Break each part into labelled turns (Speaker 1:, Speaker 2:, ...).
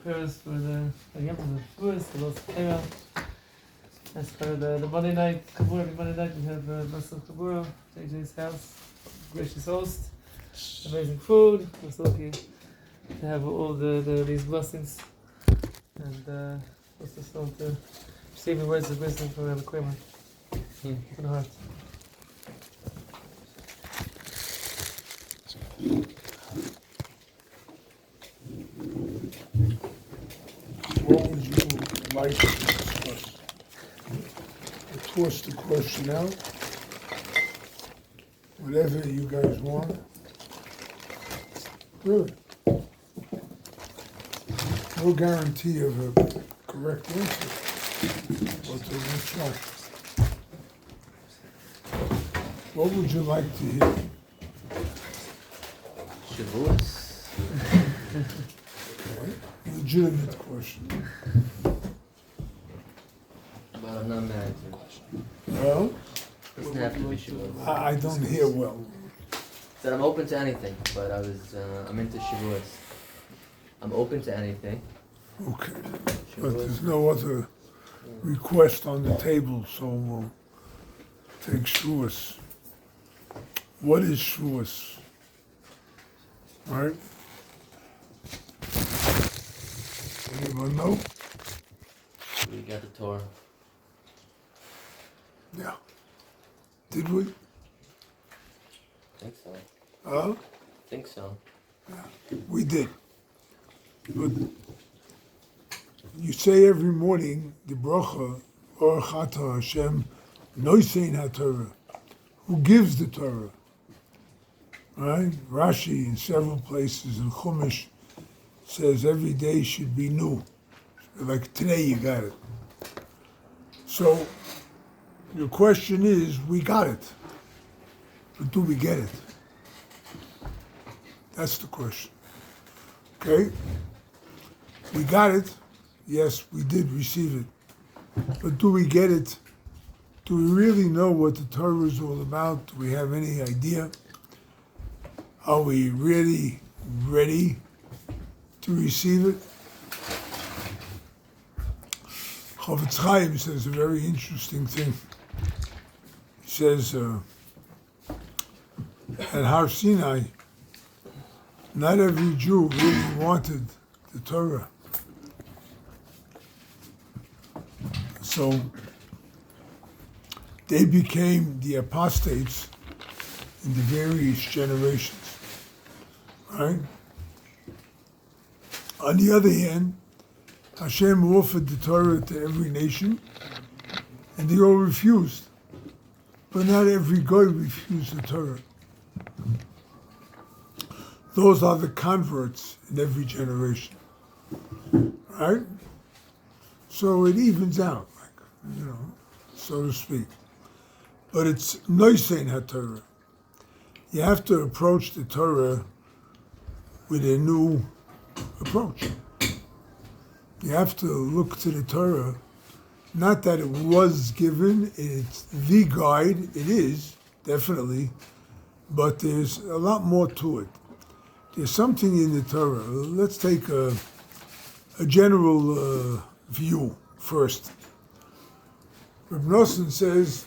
Speaker 1: Prepare us for the Yom Shavuos, the Los Kera. As part of the Monday night Kabura, every Monday night we have Masal Kabura, JJ's house, gracious host, amazing food. We're so lucky to have all these blessings, and also so to receive the words of wisdom from Rabbi Kramer from the heart.
Speaker 2: What would you like to discuss? I toss the question out. Whatever you guys want. Really. No guarantee of a correct answer. But we'll try. What would you like to hear?
Speaker 3: Shavuos.
Speaker 2: Legitimate question.
Speaker 3: But I'm not married to.
Speaker 2: Well,
Speaker 3: Doesn't have to be Shavuos.
Speaker 2: I don't hear well.
Speaker 3: Said I'm open to anything, but I'm into Shavuos. I'm open to anything.
Speaker 2: Okay. But there's no other request on the table, so we'll take Shavuos. What is Shavuos? Right? Anyone know?
Speaker 3: We got the Torah.
Speaker 2: Yeah. Did we?
Speaker 3: Think so.
Speaker 2: Huh?
Speaker 3: Think so.
Speaker 2: Yeah. We did. But you say every morning the bracha, Baruch Atah Hashem, Noisein HaTorah, who gives the Torah. Right? Rashi in several places in Chumash says every day should be new. Like today you got it. So your question is, we got it. But do we get it? That's the question. Okay? We got it. Yes, we did receive it. But do we get it? Do we really know what the Torah is all about? Do we have any idea? Are we really ready to receive it? Chaim says a very interesting thing. He says, at Har Sinai, not every Jew really wanted the Torah. So they became the apostates in the various generations. Right? On the other hand, Hashem offered the Torah to every nation, and they all refused. But not every guy refused the Torah. Those are the converts in every generation. Right? So it evens out, so to speak. But it's Noisein HaTorah. You have to approach the Torah with a new approach. You have to look to the Torah, not that it was given, it's the guide, it is, definitely, but there's a lot more to it. There's something in the Torah. Let's take a general view first. Rabbi Nosson says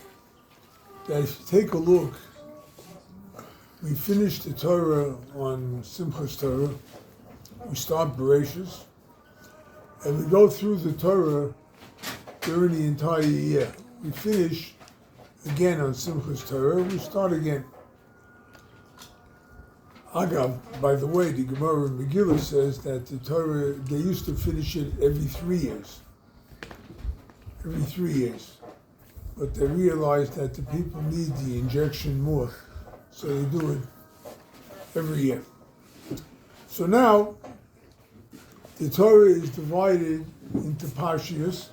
Speaker 2: that if you take a look, we finish the Torah on Simchas Torah, we start Bereshis, and we go through the Torah during the entire year. We finish again on Simchas Torah, we start again. Agav, by the way, the Gemara in Megillah says that the Torah, they used to finish it every 3 years. Every 3 years. But they realized that the people need the injection more, so they do it every year. So now, the Torah is divided into Parshias,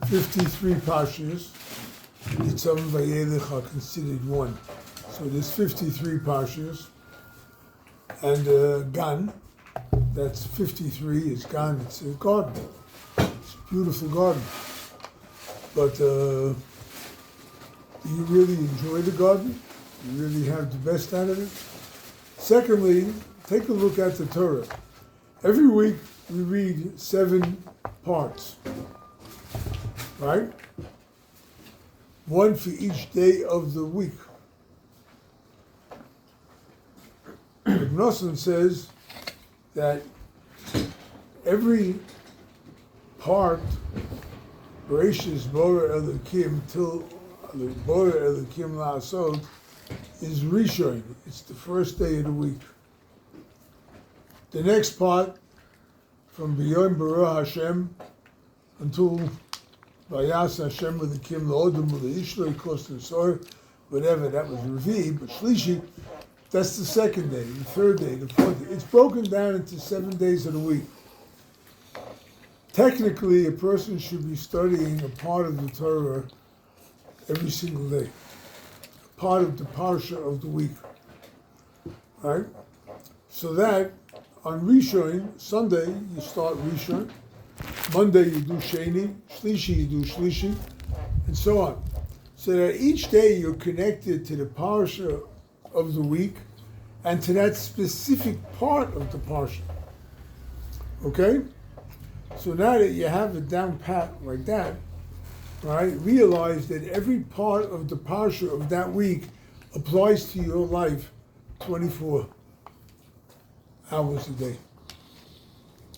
Speaker 2: 53 Parshias. Nitzavim Vayelech are considered one. So there's 53 Parshias. And Gan, that's 53, is Gan, it's a garden. It's a beautiful garden. But do you really enjoy the garden? Do you really have the best out of it? Secondly, take a look at the Torah. Every week we read 7 parts, right? 1 for each day of the week. Nosson says that every part, Bereshis Bora Elokim till Bora Elokim La'asod, is Rishon. It's the first day of the week. The next part, from B'yom Bara Hashem until Vayas Hashem Elokim La'odom U'Le'ishloi Koston Sor, whatever, that was Revi, but Shlishi, that's the second day, the third day, the fourth day. It's broken down into 7 days of the week. Technically, a person should be studying a part of the Torah every single day, a part of the parsha of the week, right? So that on Rishon, Sunday you start Rishon, Monday you do Sheni, Shlishi you do Shlishi, and so on. So that each day you're connected to the parsha of the week and to that specific part of the parsha. Okay? So now that you have it down pat like that, right, realize that every part of the parsha of that week applies to your life 24 hours a day.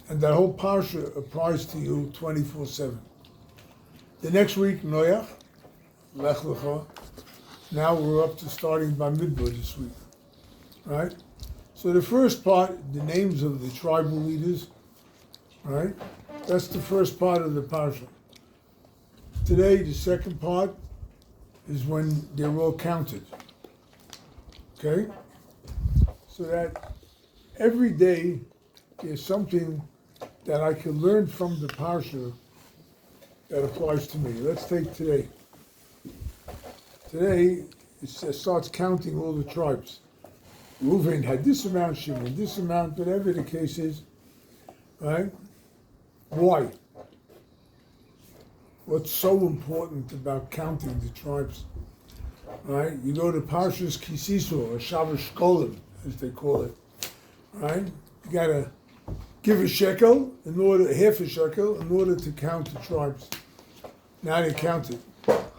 Speaker 2: And that whole parsha applies to you 24/7. The next week, Noach, Lech Lecha. Now we're up to starting Bamidbar this week, right? So the first part, the names of the tribal leaders, right? That's the first part of the parsha. Today, the second part is when they're all counted, okay? So that every day there's something that I can learn from the parsha that applies to me. Let's take today. Today, it starts counting all the tribes. Reuven had this amount, Shimon this amount, whatever the case is, right? Why? What's so important about counting the tribes, right? You go to Parshas Kisiso, or Shavuos Shkolim, as they call it, right? You gotta give a shekel, half a shekel, in order to count the tribes. Now they count it.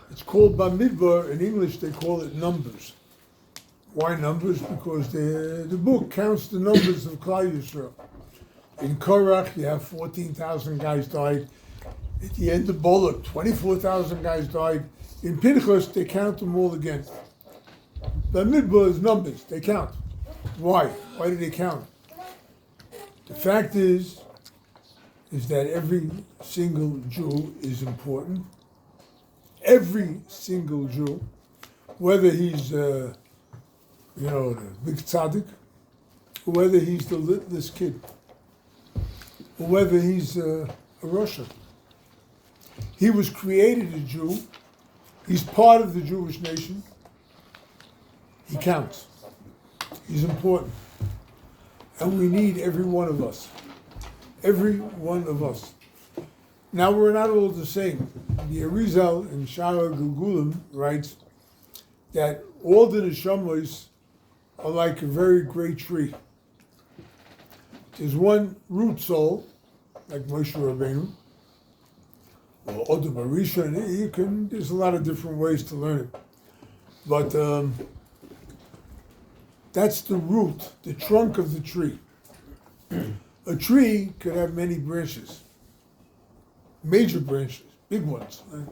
Speaker 2: It's called Bamidbar. In English, they call it numbers. Why numbers? Because the book counts the numbers of Klal Yisrael. In Korach, you have 14,000 guys died. At the end of Bolak, 24,000 guys died. In Pinchas, they count them all again. Bamidbar is numbers. They count. Why? Why do they count? The fact is that every single Jew is important. Every single Jew, whether he's, the big tzaddik, or whether he's the littlest kid, or whether he's a Russian. He was created a Jew. He's part of the Jewish nation. He counts. He's important. And we need every one of us. Every one of us. Now, we're not all the same. The Arizal in Shara Gugulim writes that all the Neshamos are like a very great tree. There's one root soul, like Moshe Rabbeinu, or Odom Arisha. There's a lot of different ways to learn it. But that's the root, the trunk of the tree. A tree could have many branches. Major branches, big ones. Right?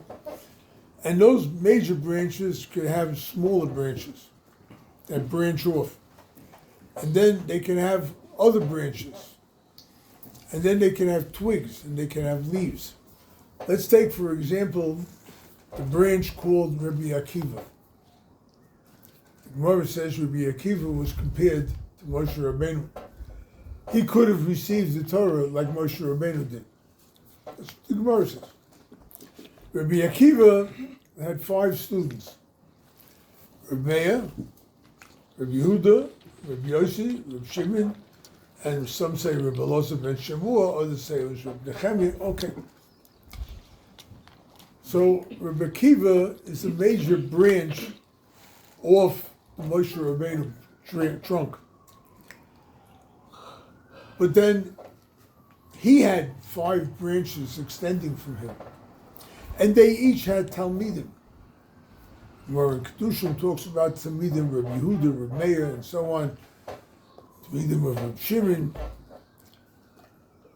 Speaker 2: And those major branches could have smaller branches that branch off. And then they can have other branches. And then they can have twigs and they can have leaves. Let's take, for example, the branch called Rabbi Akiva. The Gemara says Rabbi Akiva was compared to Moshe Rabbeinu. He could have received the Torah like Moshe Rabbeinu did. That's what the Gemara says. Rabbi Akiva had 5 students. Rabbi Meir, Rabbi Yehuda, Rabbi Yossi, Rabbi Shimon, and some say Rabbi Elazar ben Shamua, others say it was Rabbi Nechemia. Okay. So Rabbi Akiva is a major branch off the Moshe Rabbeinu trunk. But then he had 5 branches extending from him. And they each had Talmidim. Where in Kedushim talks about Talmidim, Rabbi Yehuda, Rabbi Meir, and so on. Talmidim of Rabbi Shimon.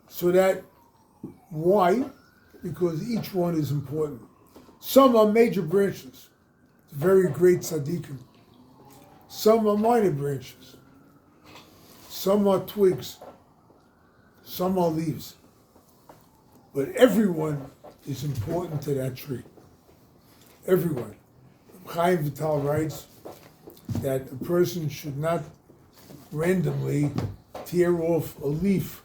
Speaker 2: So that, why? Because each one is important. Some are major branches, very great tzaddikim. Some are minor branches. Some are twigs. Some are leaves. But everyone is important to that tree. Everyone. Chaim Vital writes that a person should not randomly tear off a leaf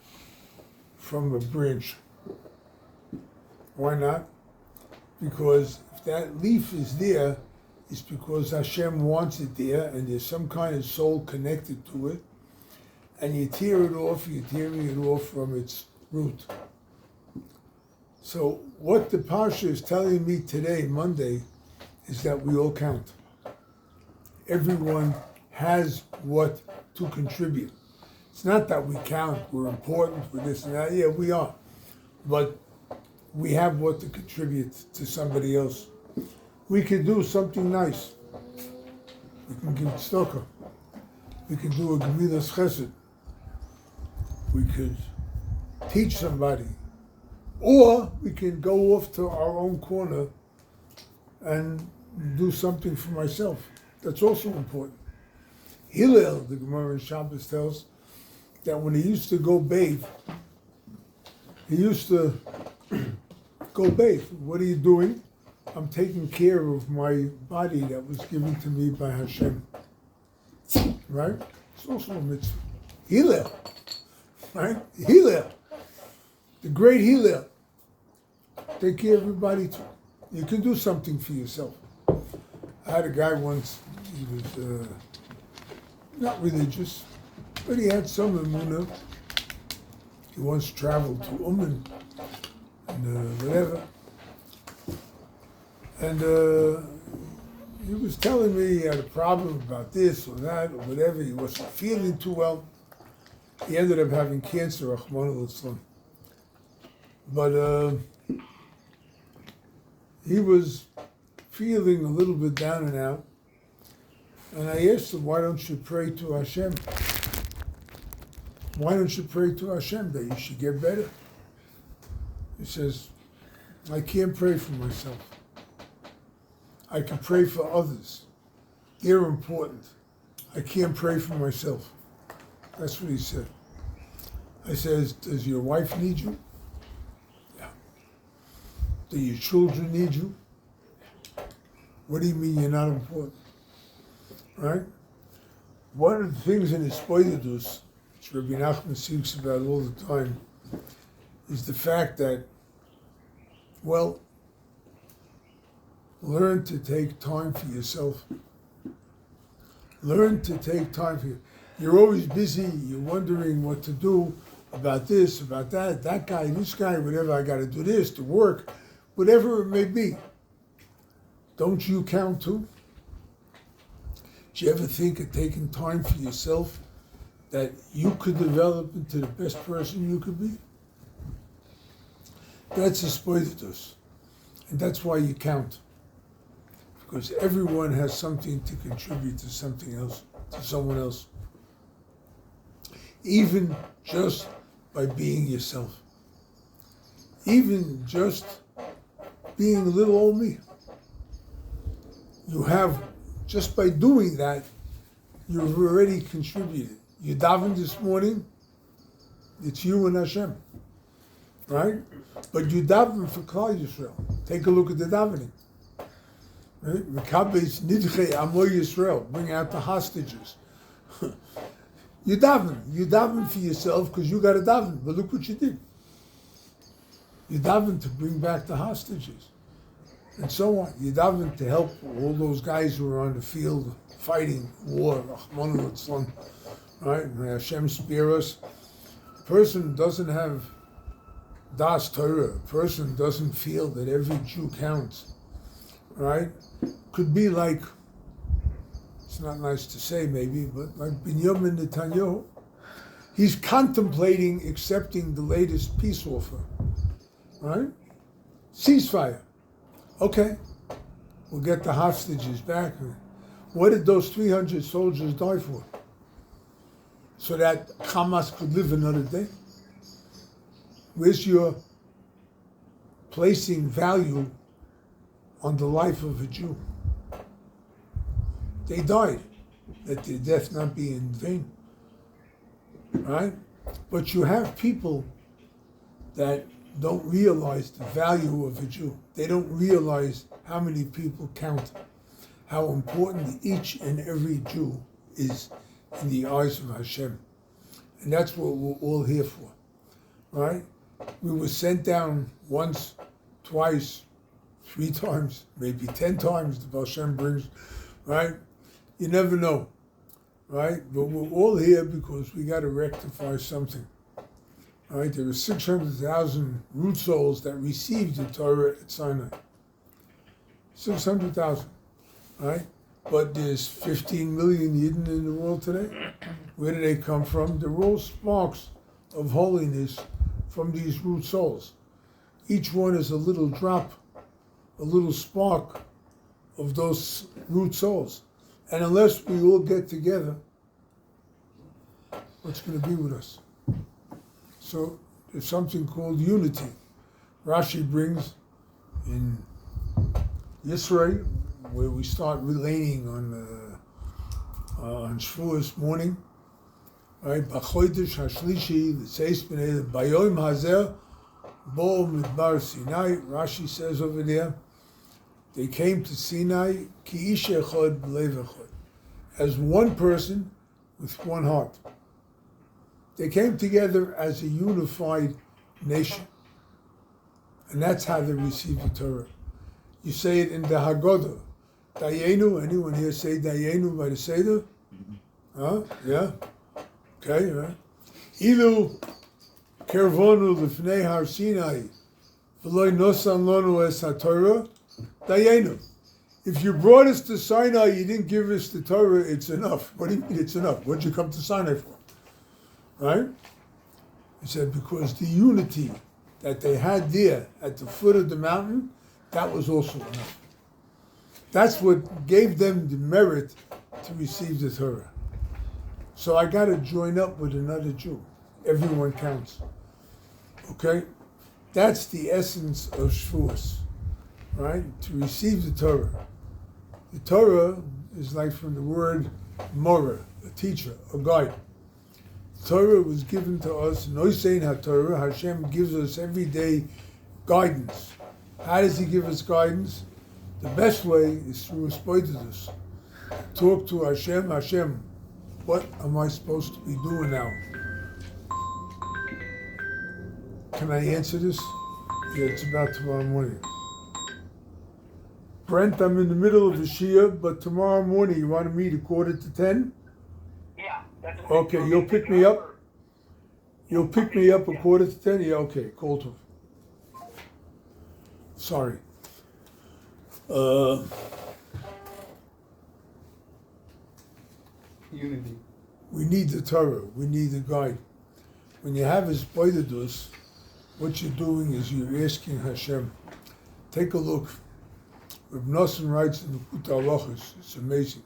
Speaker 2: from a branch. Why not? Because if that leaf is there, it's because Hashem wants it there and there's some kind of soul connected to it. And you tear it off, you're tearing it off from its root. So what the Parsha is telling me today, Monday, is that we all count. Everyone has what to contribute. It's not that we count, we're important, we're this and that. Yeah, we are. But we have what to contribute to somebody else. We can do something nice. We can give tzedakah. We can do a gemilas chesed. We could teach somebody. Or we can go off to our own corner and do something for myself. That's also important. Hillel, the Gemara in Shabbos tells, that when he used to go bathe, he used to go bathe. What are you doing? I'm taking care of my body that was given to me by Hashem. Right? It's also a mitzvah. Hillel. Right? Hillel. The great Hillel. Take care of your body too. You can do something for yourself. I had a guy once, he was not religious, but he had some emunah. He once traveled to Uman and whatever. And he was telling me he had a problem about this or that or whatever. He wasn't feeling too well. He ended up having cancer, Rahman al-Islam. But he was feeling a little bit down and out. And I asked him, why don't you pray to Hashem? Why don't you pray to Hashem that you should get better? He says, I can't pray for myself. I can pray for others. They're important. I can't pray for myself. That's what he said. I says, does your wife need you? Yeah. Do your children need you? What do you mean you're not important? Right? One of the things in his Spoidus, which Rabbi Nachman speaks about all the time, is the fact that, well, learn to take time for yourself. Learn to take time for you. You're always busy, you're wondering what to do about this, about that, that guy, this guy, whatever, I got to do this, to work, whatever it may be. Don't you count too? Do you ever think of taking time for yourself that you could develop into the best person you could be? That's a spoiditus. And that's why you count. Because everyone has something to contribute to something else, to someone else. Even just by being yourself. Even just being a little old me. You have, just by doing that, you've already contributed. You davened this morning, it's you and Hashem, right? But you daven for Klal Yisrael. Take a look at the davening. Right? Mekabes nidchei amo Yisrael, bring out the hostages. You daven for yourself because you got to daven, but look what you did. You daven to bring back the hostages. And so on. You daven to help all those guys who are on the field fighting war, Rahman al-Islam, right? May Hashem spare us. A person doesn't have das Torah. A person doesn't feel that every Jew counts, right? Could be like, it's not nice to say maybe, but like Binyamin Netanyahu. He's contemplating accepting the latest peace offer, right? Ceasefire. Okay, we'll get the hostages back. What did those 300 soldiers die for? So that Hamas could live another day? Where's your placing value on the life of a Jew? They died. Let their death not be in vain. Right? But you have people that don't realize the value of a Jew. They don't realize how many people count, how important each and every Jew is in the eyes of Hashem. And that's what we're all here for. Right? We were sent down once, twice, 3 times, maybe 10 times the Baal Shem brings, right? You never know, right? But we're all here because we got to rectify something, right? There were 600,000 root souls that received the Torah at Sinai. 600,000, right? But there's 15 million Yidden in the world today. Where do they come from? They're all sparks of holiness from these root souls. Each one is a little drop, a little spark of those root souls. And unless we all get together, what's going to be with us? So there's something called unity. Rashi brings in Yisrael, where we start relating on Shavuos morning, right? B'chodesh hashlishi l'seis b'nei bayom hazer bo midbar Sinai. Rashi says over there, they came to Sinai ki ish echad b'lev echad, as one person with one heart. They came together as a unified nation, and that's how they received the Torah. You say it in the Haggadah. Dayenu, anyone here say Dayenu by the Seder? Huh? Yeah? Okay, right? Ilu kervonu l'fnei har Sinai v'loi nosan lonu es ha-Torah Dayenu. If you brought us to Sinai, you didn't give us the Torah, it's enough. What do you mean it's enough? What did you come to Sinai for? Right? He said, because the unity that they had there at the foot of the mountain, that was also enough. That's what gave them the merit to receive the Torah. So I got to join up with another Jew. Everyone counts. Okay? That's the essence of Shavuos, right? To receive the Torah. The Torah is like from the word morah, a teacher, a guide. The Torah was given to us, Noisein HaTorah, Hashem gives us every day guidance. How does He give us guidance? The best way is through Hisbodedus. Talk to Hashem. Hashem, what am I supposed to be doing now? Can I answer this? Yeah, it's about tomorrow morning. Brent, I'm in the middle of the Shia, but tomorrow morning, you want to meet 9:45?
Speaker 4: Yeah. That's
Speaker 2: Okay, you'll pick me up? You'll pick me up 9:45? Yeah, okay, cool too. Sorry.
Speaker 1: Unity.
Speaker 2: We need the Torah. We need the guide. When you have Hisbodedus, what you're doing is you're asking Hashem. Take a look. Rabbi Nosson writes in the Likutei Halachos. It's amazing.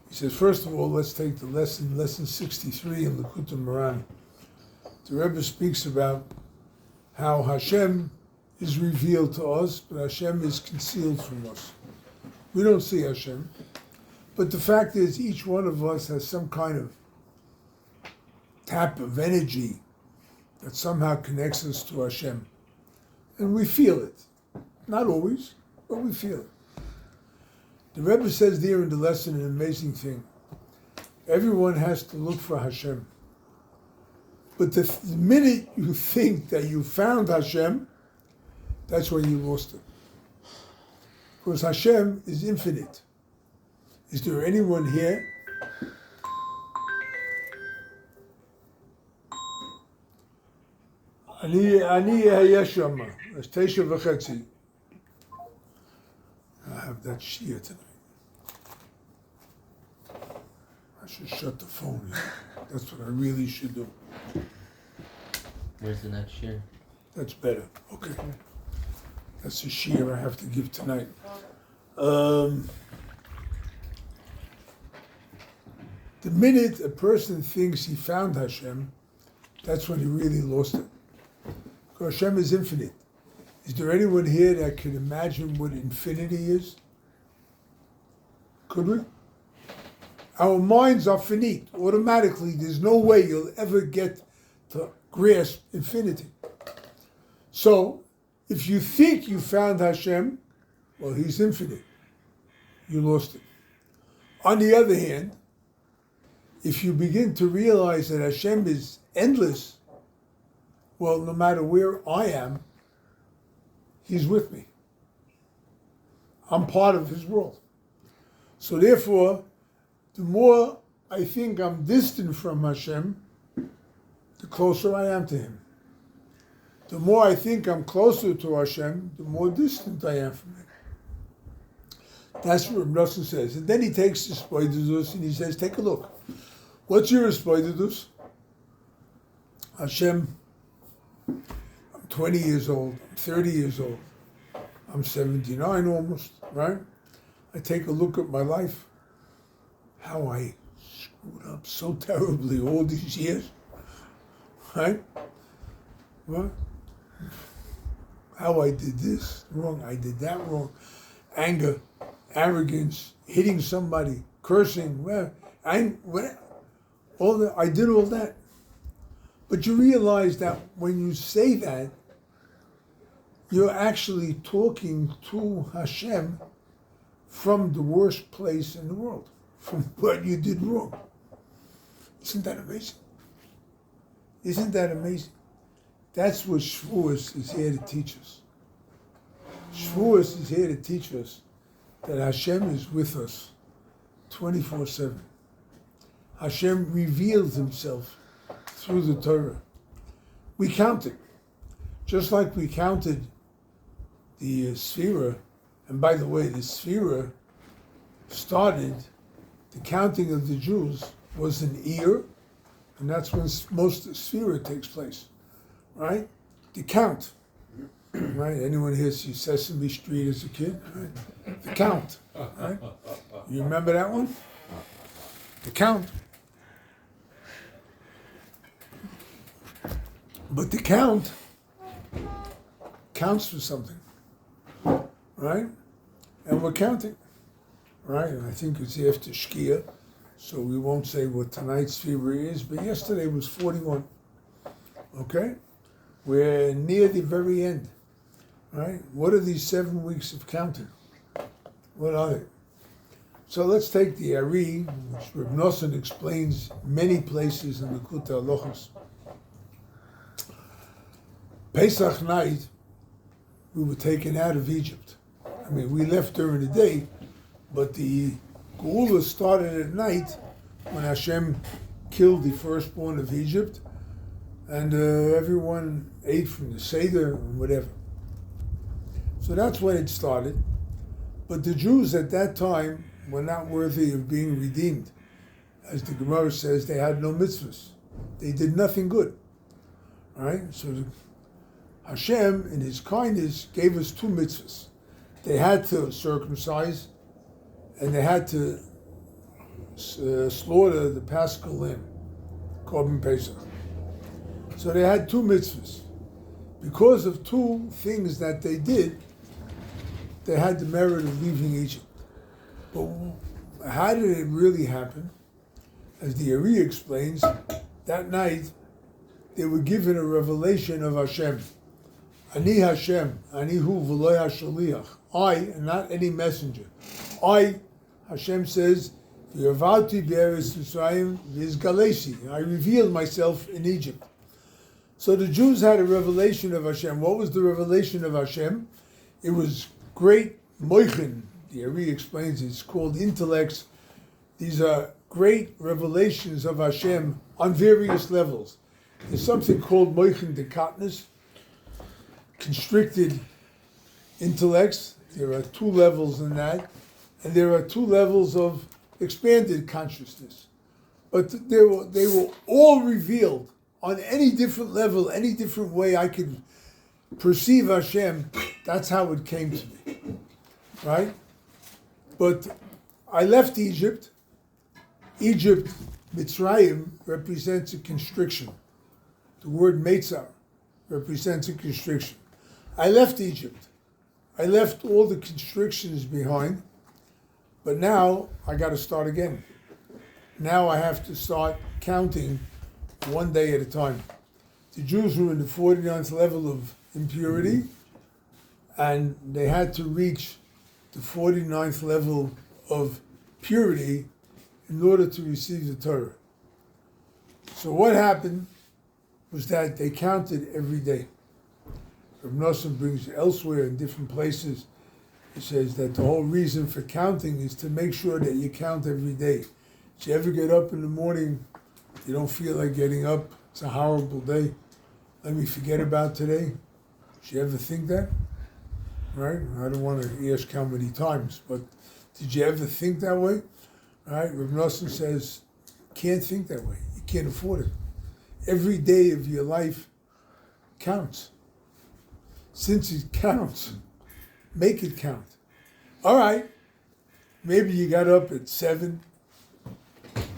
Speaker 2: He says, first of all, let's take the lesson 63 in Likutei Moran. The Rebbe speaks about how Hashem is revealed to us, but Hashem is concealed from us. We don't see Hashem. But the fact is, each one of us has some kind of tap of energy that somehow connects us to Hashem. And we feel it. Not always, but we feel it. The Rebbe says there in the lesson an amazing thing. Everyone has to look for Hashem. But the minute you think that you found Hashem, that's when you lost it. Because Hashem is infinite. Is there anyone here? אני אהיה שם, אז 9:30. I have that shia tonight. I should shut the phone. That's what I really should do.
Speaker 3: Where's the next year?
Speaker 2: That's better. Okay. That's a shear I have to give tonight. The minute a person thinks he found Hashem, that's when he really lost it. Because Hashem is infinite. Is there anyone here that can imagine what infinity is? Could we? Our minds are finite. Automatically, there's no way you'll ever get to grasp infinity. So, if you think you found Hashem, well, He's infinite. You lost it. On the other hand, if you begin to realize that Hashem is endless, well, no matter where I am, He's with me. I'm part of His world. So therefore, the more I think I'm distant from Hashem, the closer I am to Him. The more I think I'm closer to Hashem, the more distant I am from Him. That's what Rabbi says. And then he takes the spoidus and he says, take a look. What's your spoidus? Hashem, I'm 20 years old, I'm 30 years old, I'm 79 almost, right? I take a look at my life, how I screwed up so terribly all these years, right? What? How I did this wrong, I did that wrong. Anger, arrogance, hitting somebody, cursing, I did all that. But you realize that when you say that, you're actually talking to Hashem from the worst place in the world, from what you did wrong. Isn't that amazing? Isn't that amazing? That's what Shavuos is here to teach us. Shavuos is here to teach us that Hashem is with us 24/7. Hashem reveals Himself through the Torah. We count it. Just like we counted the Sphira, and by the way, the Sphira started, the counting of the Jews was an year, and that's when most of the Sphira takes place, right? The count, right? Anyone here see Sesame Street as a kid? Right? The count, right? You remember that one? The count. But the count counts for something, right? And we're counting, right? And I think it's after Shkia, so we won't say what tonight's fever is, but yesterday was 41, okay? We're near the very end, right? What are these 7 weeks of counting? What are they? So let's take the Ari, which Reb Nosson explains many places in the Likutei Halachos. Pesach night, we were taken out of Egypt. I mean, we left during the day, but the Geula started at night when Hashem killed the firstborn of Egypt, and everyone ate from the Seder and whatever. So that's when it started. But the Jews at that time were not worthy of being redeemed. As the Gemara says, they had no mitzvahs. They did nothing good. All right? So Hashem, in His kindness, gave us 2 mitzvahs. They had to circumcise, and they had to slaughter the Paschal lamb, Korban Pesach. So they had 2 mitzvahs. Because of 2 things that they did, they had the merit of leaving Egypt. But how did it really happen? As the Ari explains, that night they were given a revelation of Hashem. Ani Hashem, ani hu v'lo hashaliach. I, and not any messenger. I, Hashem says, v'yavati b'eretz Mitzrayim v'izgalesi. I revealed myself in Egypt. So the Jews had a revelation of Hashem. What was the revelation of Hashem? It was great moichin. The Ari explains it's called intellects. These are great revelations of Hashem on various levels. There's something called moichin dekatnis, constricted intellects. There are 2 levels in that, and there are 2 levels of expanded consciousness. but they were all revealed on any different level, any different way I could perceive Hashem. That's how it came to me, right? But I left Egypt. Egypt, Mitzrayim, represents a constriction. The word Meitzar represents a constriction. I left Egypt. I left all the constrictions behind, but now I got to start again. Now I have to start counting one day at a time. The Jews were in the 49th level of impurity, and they had to reach the 49th level of purity in order to receive the Torah. So what happened was that they counted every day. Rabbi Nosson brings elsewhere in different places, he says that the whole reason for counting is to make sure that you count every day. If you ever get up in the morning, you don't feel like getting up, it's a horrible day, let me forget about today. Did you ever think that? Right? I don't want to ask how many times, but did you ever think that way? Right? Rabbi Nosson says, can't think that way. You can't afford it. Every day of your life counts. Since it counts, make it count. All right, maybe you got up at 7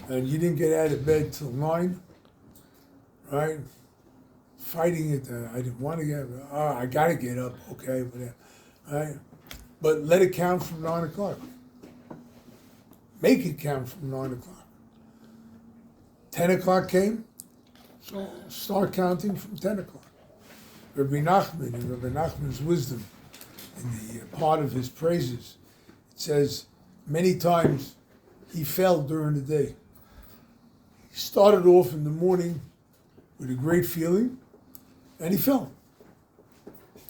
Speaker 2: and you didn't get out of bed till 9, right? Fighting it, I didn't want to get up. Oh, I got to get up, okay, whatever, right? But let it count from 9 o'clock. Make it count from 9 o'clock. 10 o'clock came, so start counting from 10 o'clock. Rabbi Nachman, in Rabbi Nachman's wisdom, in the part of his praises, it says many times he fell during the day. He started off in the morning with a great feeling, and he fell.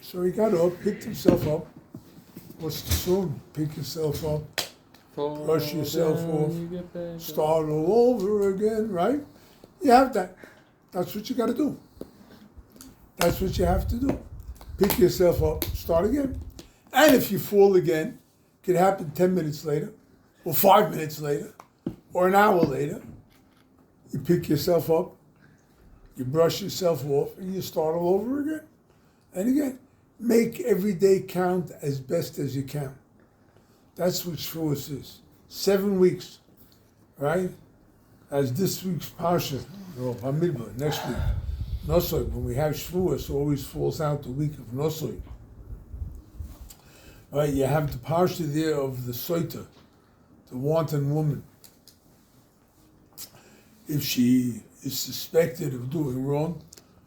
Speaker 2: So he got up, picked himself up. What's the song? Pick yourself up, brush yourself off, start all over again, right? You have that. That's what you got to do. That's what you have to do. Pick yourself up, start again. And if you fall again, it could happen 10 minutes later, or 5 minutes later, or an hour later. You pick yourself up, you brush yourself off, and you start all over again. And again, make every day count as best as you can. That's what Shavuos is. 7 weeks, right? As this week's Parsha, or Bamidbar, next week. Nosoi, when we have Shavuos, always falls out the week of Nosoi. Right, you have the Parsha there of the Soita, the wanton woman. If she is suspected of doing wrong,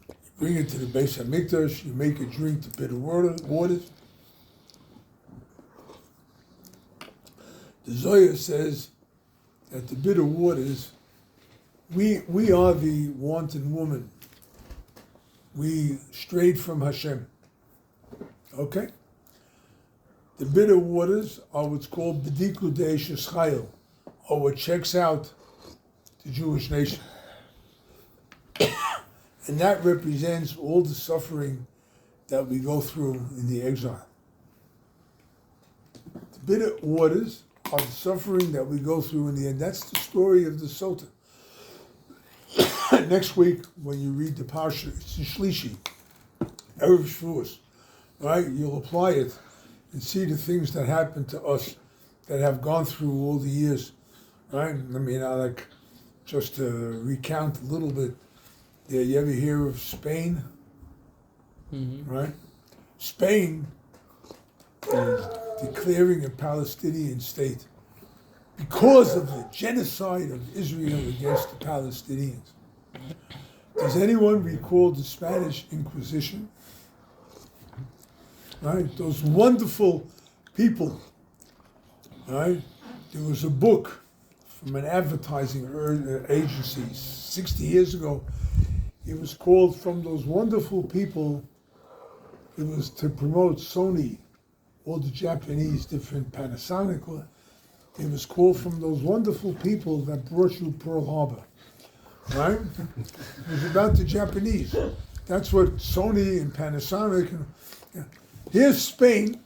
Speaker 2: you bring her to the Beis HaMikdash, you make her drink the bitter waters. The Zohar says that the bitter waters, we are the wanton woman. We strayed from Hashem. Okay? The bitter waters are what's called B'diku De'eshes Chayil, or what checks out the Jewish nation. And that represents all the suffering that we go through in the exile. The bitter waters are the suffering that we go through in the end. That's the story of the Sota. Next week, when you read the Parsha, it's in Shlishi, Erev Shavuos, right? You'll apply it and see the things that happened to us that have gone through all the years, right? I mean, I like just to recount a little bit. Yeah, you ever hear of Spain? Mm-hmm. Right? Spain is declaring a Palestinian state because of the genocide of Israel against the Palestinians. Does anyone recall the Spanish Inquisition? Right? Those wonderful people. Right? There was a book from an advertising agency 60 years ago. It was called From Those Wonderful People. It was to promote Sony, all the Japanese, different Panasonic. It was called From Those Wonderful People That Brought You Pearl Harbor. Right? It was about the Japanese. That's what Sony and Panasonic. Here's Spain,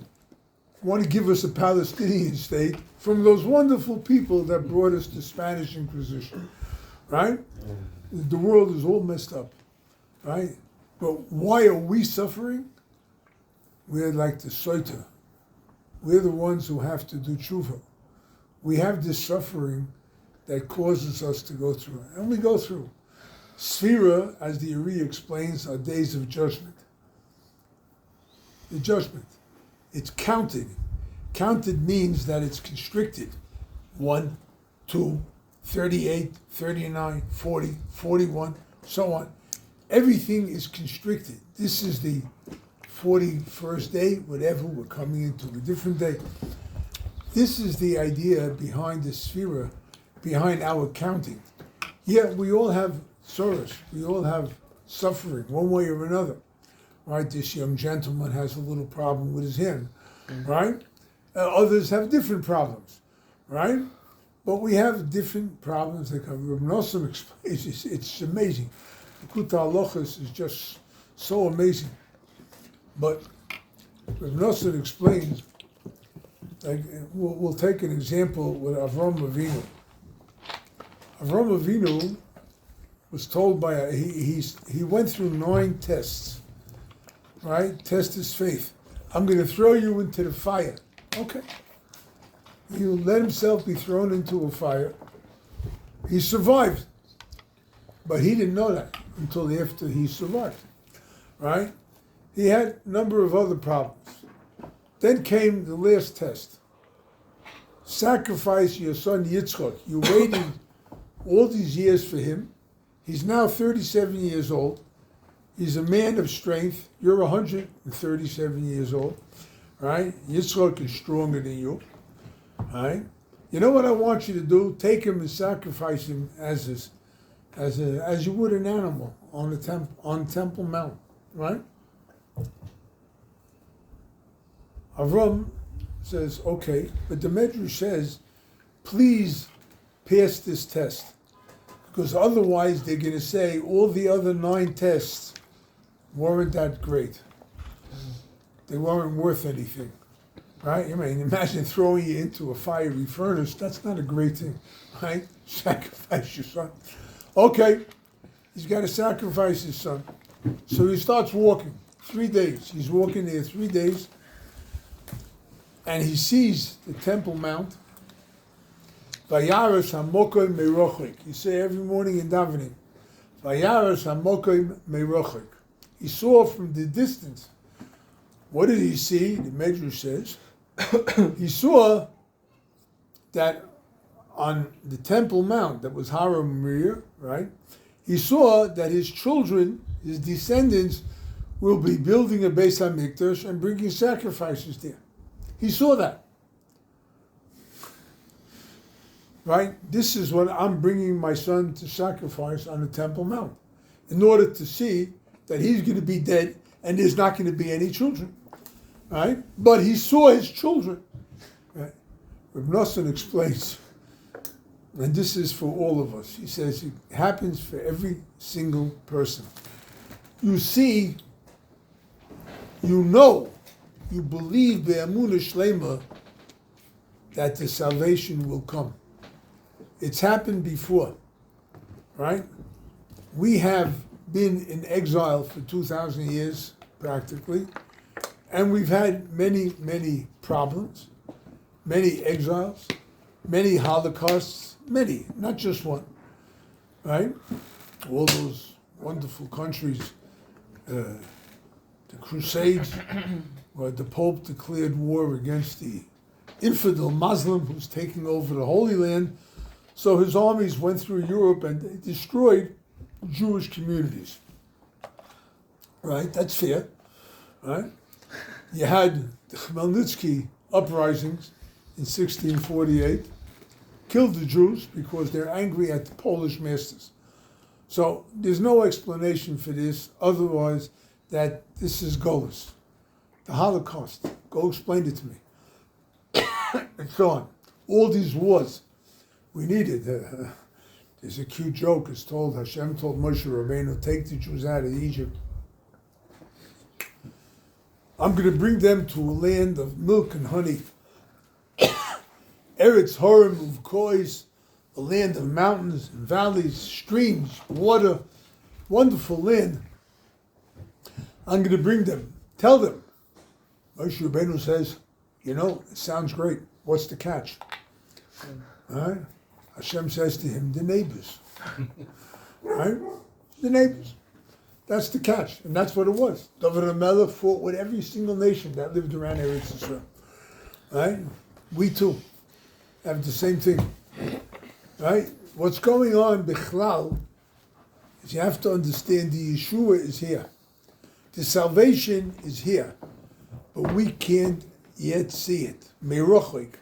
Speaker 2: want to give us a Palestinian state from those wonderful people that brought us the Spanish Inquisition. right? The world is all messed up, right? But why are we suffering? We're like the soita. We're the ones who have to do tshuva. We have this suffering that causes us to go through. And we go through. Sphira, as the Ari explains, are days of judgment. The judgment. It's counted. Counted means that it's constricted. 1, 2, 38, 39, 40, 41, so on. Everything is constricted. This is the 41st day, whatever, we're coming into a different day. This is the idea behind the sphira, behind our counting. Yeah, we all have sorrows, we all have suffering, one way or another. Right, this young gentleman has a little problem with his hand, right? Others have different problems, right? But we have different problems that come. Rabbi Nosson explains, it's amazing. The Kuta Halachos is just so amazing. But Rabbi Nosson explains, like, we'll take an example with Avram Avinu. Avram Avinu was told by, he went through 9 tests, right? Test his faith. I'm going to throw you into the fire. Okay. He let himself be thrown into a fire. He survived. But he didn't know that until after he survived, right? He had a number of other problems. Then came the last test. Sacrifice your son Yitzchak. You waited all these years for him. He's now 37 years old. He's a man of strength. You're 137 years old, right? Yitzchak is stronger than you, right? You know what I want you to do? Take him and sacrifice him as you would an animal on Temple Mount, right? Avram says, okay, but the Medrash says, please pass this test, because otherwise they're going to say all the other 9 tests weren't that great. They weren't worth anything, right? I mean, imagine throwing you into a fiery furnace. That's not a great thing, right? Sacrifice your son. Okay, he's got to sacrifice his son. So he starts walking. 3 days. He's walking there 3 days. And he sees the Temple Mount. Vayaras hamokoim merochik. You say every morning in davening. Vayaras hamokoim merochik. He saw from the distance. What did he see? The Medrash says. He saw that on the Temple Mount, that was Har Moriah, right? He saw that his children, his descendants, will be building a Beis HaMikdash and bringing sacrifices there. He saw that. Right? This is what I'm bringing my son to sacrifice on the Temple Mount, in order to see that he's going to be dead and there's not going to be any children. Right? But he saw his children. Right? Rabbi Nosson explains, and this is for all of us. He says it happens for every single person. You see, you know, you believe be'emunah shlema that the salvation will come. It's happened before, right? We have been in exile for 2,000 years, practically, and we've had many, many problems, many exiles, many holocausts, many, not just one, right? All those wonderful countries, the Crusades, where the Pope declared war against the infidel Muslim who's taking over the Holy Land. So his armies went through Europe and they destroyed Jewish communities. Right? That's fair. Right? You had the Khmelnytsky uprisings in 1648, killed the Jews because they're angry at the Polish masters. So there's no explanation for this otherwise that this is Golos. The Holocaust. Go explain it to me. And so on. All these wars. We needed. There's a cute joke. It's told, Hashem told Moshe Rabbeinu, take the Jews out of Egypt. I'm going to bring them to a land of milk and honey. Eretz Horim Uvkois a land of mountains and valleys, streams, water, wonderful land. I'm going to bring them. Tell them. Moshe Rabbeinu says, it sounds great. What's the catch? All right? Hashem says to him, the neighbors. Right? The neighbors. That's the catch. And that's what it was. David HaMelech fought with every single nation that lived around Eretz Yisrael. Right? We too have the same thing. Right? What's going on, Bichlal, is you have to understand the Yeshua is here. The salvation is here. But we can't yet see it. Merochik.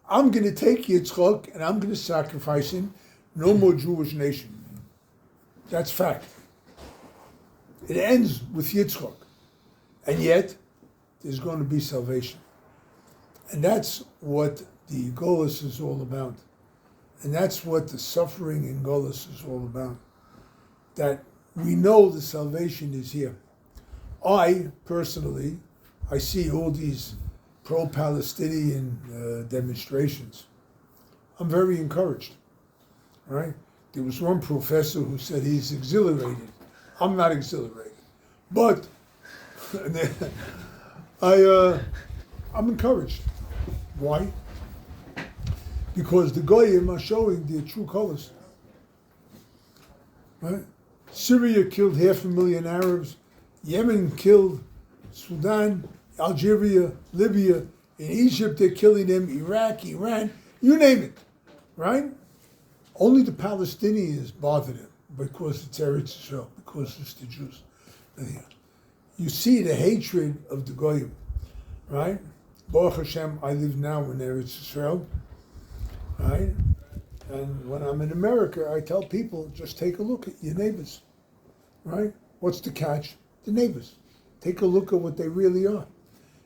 Speaker 2: I'm going to take Yitzchak and I'm going to sacrifice him. No more Jewish nation. That's fact. It ends with Yitzchak. And yet, there's going to be salvation. And that's what the Golus is all about. And that's what the suffering in Golus is all about. That we know the salvation is here. I, personally, I see all these pro-Palestinian demonstrations. I'm very encouraged. All right? There was one professor who said he's exhilarated. I'm not exhilarated. But I'm encouraged. Why? Because the Goyim are showing their true colors. Right? Syria killed 500,000 Arabs. Yemen killed Sudan, Algeria, Libya. In Egypt, they're killing them. Iraq, Iran, you name it. Right? Only the Palestinians bother them because it's Eretz Yisrael, because it's the Jews. You see the hatred of the Goyim. Right? Baruch Hashem, I live now in Eretz Yisrael. Right? And when I'm in America, I tell people, just take a look at your neighbors. Right? What's the catch? The neighbors. Take a look at what they really are.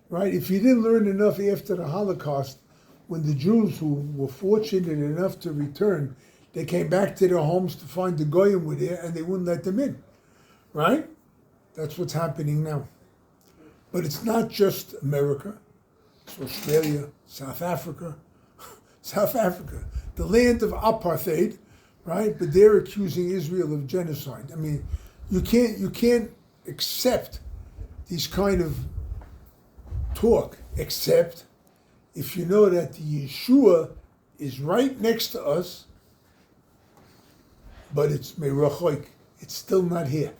Speaker 2: Right? If you didn't learn enough after the Holocaust, when the Jews who were fortunate enough to return, they came back to their homes to find the Goyim were there and they wouldn't let them in. Right? That's what's happening now. But it's not just America. It's Australia, South Africa. South Africa, the land of apartheid, right? But they're accusing Israel of genocide. I mean, you can't accept these kind of talk, except if you know that the Yeshua is right next to us, but it's merochoik. It's still not here.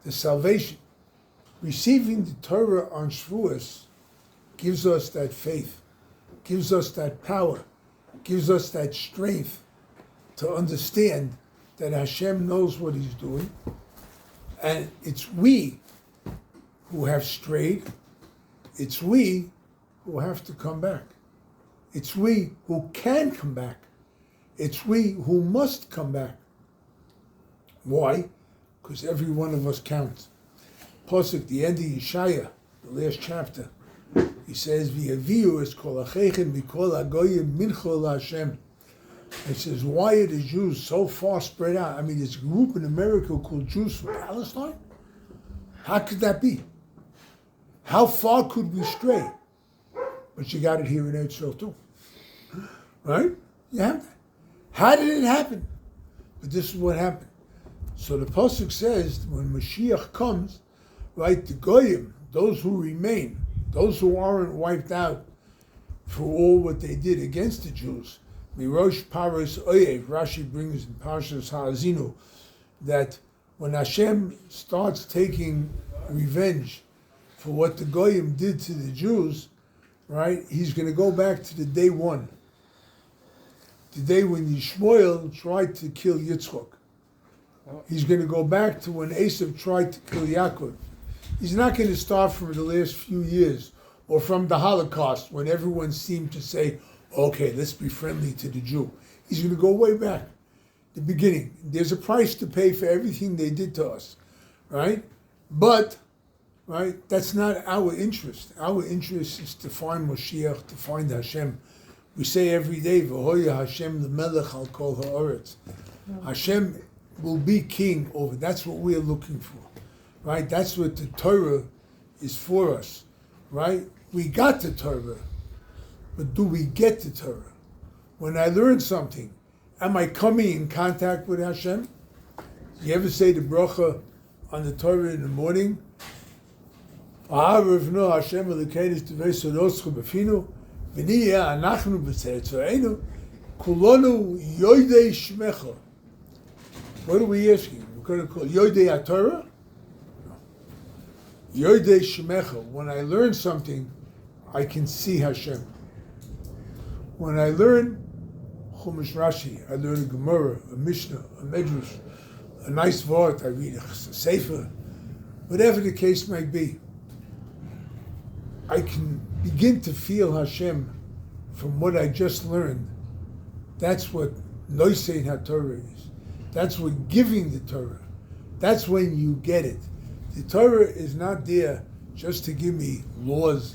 Speaker 2: The salvation, receiving the Torah on Shavuos, gives us that faith, gives us that power, gives us that strength to understand that Hashem knows what He's doing, and it's we who have strayed, it's we who have to come back, it's we who can come back, it's we who must come back. Why? Because every one of us counts. Pasuk, the end of Yeshaya, the last chapter, he says, "V'yaviu es kol achechem mikol hagoyim mincha laHashem." It says, why are the Jews so far spread out? I mean, there's a group in America called Jews from Palestine. How could that be? How far could we stray? But you got it here in Israel too, right? You have that. How did it happen? But this is what happened. So the pasuk says, when Mashiach comes, right, the goyim, those who remain, those who aren't wiped out for all what they did against the Jews, Mirosh Paras Oyev, Rashi brings in Parshas Ha'azinu, that when Hashem starts taking revenge for what the goyim did to the Jews, right, He's going to go back to the day one, the day when Yishmael tried to kill Yitzchak. He's going to go back to when Esav tried to kill Yaakov. He's not going to start from the last few years or from the Holocaust when everyone seemed to say, okay, let's be friendly to the Jew. He's going to go way back, the beginning. There's a price to pay for everything they did to us, right? But, right, that's not our interest. Our interest is to find Moshiach, to find Hashem. We say every day, V'hoya Hashem l'melech al kol ha'aretz. Hashem will be king over. That's what we're looking for, right? That's what the Torah is for us, right? We got the Torah, but do we get the Torah? When I learn something Am I coming in contact with Hashem? You ever say the bracha on the Torah in the morning? Ahavivnu Hashem Elokeinu Tevei Befinu V'niyeh Anachnu B'Tzeretzoreinu Kulonu Yoidei Shmecha. What are we asking? We're going to call Yoidei HaTorah? No. Yoidei Shmecha. When I learn something, I can see Hashem. When I learn Chumash Rashi, I learn a Gemara, a Mishnah, a Medrash, a nice Vort, I read a Sefer, whatever the case might be. I can begin to feel Hashem from what I just learned. That's what Noisein HaTorah is. That's what giving the Torah. That's when you get it. The Torah is not there just to give me laws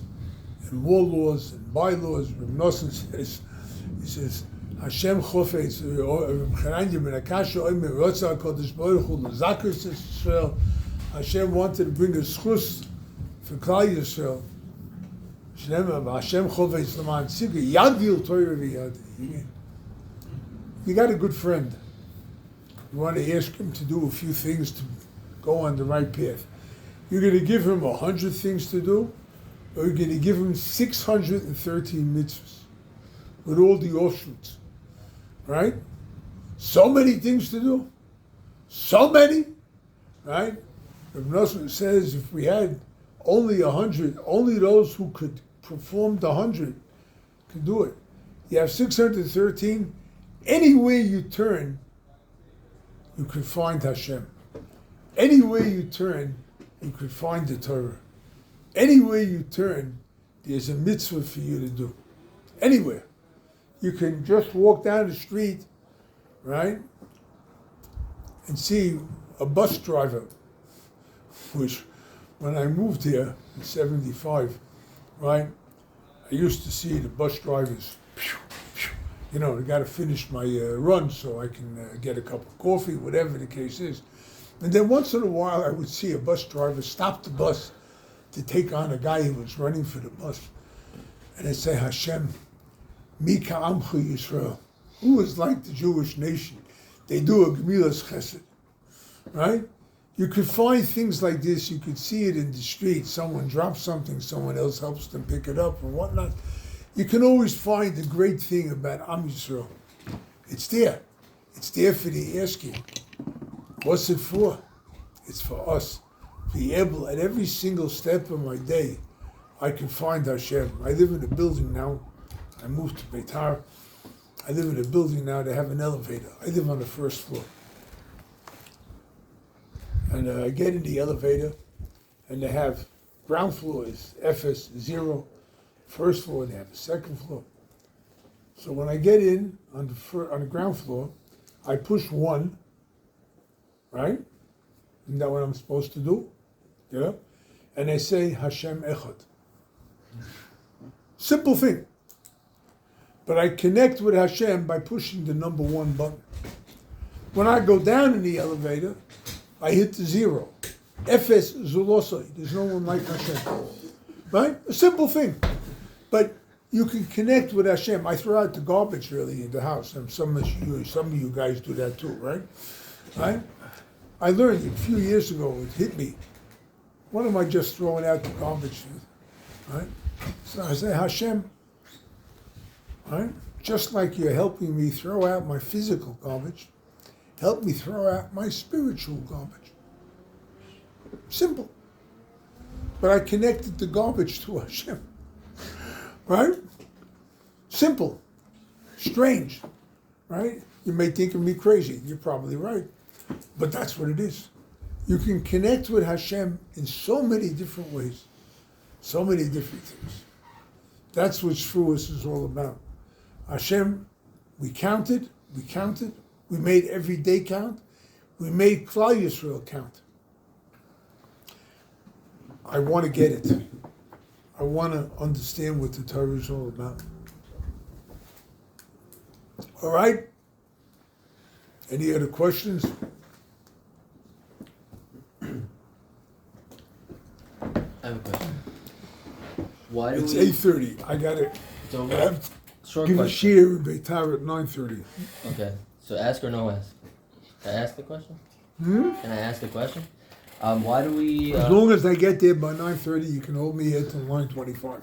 Speaker 2: and more laws and bylaws. Rabbi Nosson says, he says, Hashem Chofetz, Hashem wanted to bring a schus for Klal Yisrael. Hashem Chofetz L'man Tzidkei Yadil Torah v'Yad. You got a good friend. You want to ask him to do a few things to go on the right path. You're going to give him 100 things to do, or you're going to give him 613 mitzvahs with all the offshoots, right? So many things to do, so many, right? Rabbi Nosson says if we had only 100, only those who could perform the 100 could do it. You have 613. Anywhere you turn, you could find Hashem. Anywhere you turn, you could find the Torah. Anywhere you turn, there's a mitzvah for you to do. Anywhere. You can just walk down the street, right, and see a bus driver, which when I moved here in 75, right, I used to see the bus drivers, you know, I got to finish my run so I can get a cup of coffee, whatever the case is. And then once in a while I would see a bus driver stop the bus to take on a guy who was running for the bus. And I'd say, Hashem, Mi ka'amcha Yisrael. Who is like the Jewish nation? They do a gemilas chesed, right? You could find things like this. You could see it in the street. Someone drops something, someone else helps them pick it up and whatnot. You can always find the great thing about Am Yisrael. It's there. It's there for the asking. What's it for? It's for us. Be able, at every single step of my day, I can find Hashem. I live in a building now. I moved to Beitar. I live in a building now that have an elevator. I live on the first floor. And I get in the elevator, and they have ground floor is FS 0. First floor, they have a second floor. So when I get in on the ground floor, I push 1, right? Isn't that what I'm supposed to do? Get up. And I say, Hashem Echad. Simple thing. But I connect with Hashem by pushing the number 1 button. When I go down in the elevator, I hit the 0. Efes Zulosoi. There's no one like Hashem. Right? A simple thing. But you can connect with Hashem. I throw out the garbage really in the house. And some of you guys do that too, right? Right? I learned a few years ago, it hit me. What am I just throwing out the garbage? Right? So I say, Hashem, right? Just like you're helping me throw out my physical garbage, help me throw out my spiritual garbage. Simple. But I connected the garbage to Hashem. Right? Simple. Strange. Right? You may think of me crazy. You're probably right. But that's what it is. You can connect with Hashem in so many different ways. So many different things. That's what Shavuos is all about. Hashem, we counted. We made every day count. We made Klal Yisrael count. I want to get it. I want to understand what the Torah is all about. All right? Any other questions?
Speaker 3: I have a question. Why do
Speaker 2: It's
Speaker 3: we...
Speaker 2: 8:30. I got to
Speaker 3: So,
Speaker 2: have
Speaker 3: short
Speaker 2: give a
Speaker 3: question.
Speaker 2: shir in Beitar at 9:30.
Speaker 3: Okay. So ask or no ask? Can I ask the question?
Speaker 2: Hmm?
Speaker 3: Can I ask the question? Why do we...
Speaker 2: As long as I get there by 9:30, you can hold me here till 9:25.